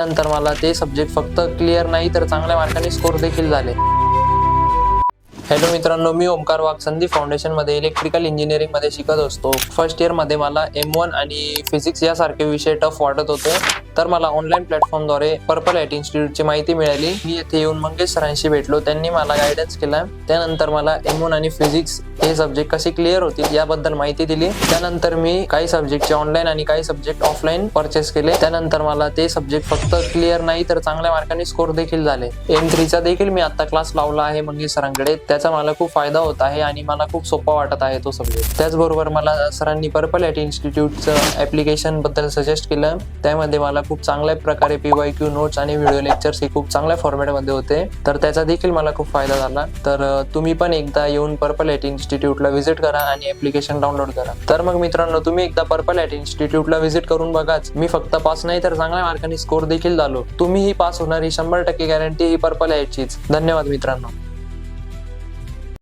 नंतर मला ते सब्जेक्ट फक्त क्लिअर नाही तर चांगल्या मार्काने स्कोर देखील झाले. हॅलो मित्रांनो, मी ओमकार वाघ संदीप फाउंडेशन मध्ये इलेक्ट्रिकल इंजिनिअरिंग मध्ये शिकत असतो. फर्स्ट इयर मध्ये मला M1 आणि फिजिक्स यासारखे विषय टफ वाटत होते. तर मला ऑनलाईन प्लॅटफॉर्मद्वारे पर्पल लाईट इन्स्टिट्यूटची माहिती मिळाली. मी येथे येऊन मंगेश सरांशी भेटलो. त्यांनी मला गायडन्स केला. त्यानंतर मला M1 आणि फिजिक्स हे सब्जेक्ट कसे क्लिअर होतील याबद्दल माहिती दिली. त्यानंतर मी काही सब्जेक्टचे ऑनलाईन आणि काही सब्जेक्ट ऑफलाईन परचेस केले. त्यानंतर मला ते सब्जेक्ट फक्त क्लिअर नाही तर चांगल्या मार्काने स्कोर देखील झाले. M3 चा देखील मी आता क्लास लावला आहे मंगेश सरांकडे. त्याचा मला खूप फायदा होत आहे आणि मला खूप सोपा वाटत आहे तो सब्जेक्ट. त्याचबरोबर मला सरांनी पर्पल लाईट इन्स्टिट्यूटचं ऍप्लिकेशन बद्दल सजेस्ट केलं. त्यामध्ये मला खूप चांगल्या प्रकारे PYQ नोट्स आणि व्हिडिओ लेक्चर्स हे खूप चांगल्या फॉर्मॅटमध्ये होते. तर त्याचा देखील मला खूप फायदा झाला. तर तुम्ही पण एकदा येऊन पर्पल लाईट इन्स्टिट्यूटला व्हिजिट करा आणि ऍप्लिकेशन डाउनलोड करा. तर मग मित्रांनो, तुम्ही एकदा पर्पल लाईट इन्स्टिट्यूटला व्हिजिट करून बघाच. मी फक्त पास नाही तर चांगल्या मार्कांनी स्कोर देखील झालो. तुम्हीही पास होणार ही 100% गॅरंटी ही पर्पल लाईटचीच. धन्यवाद मित्रांनो.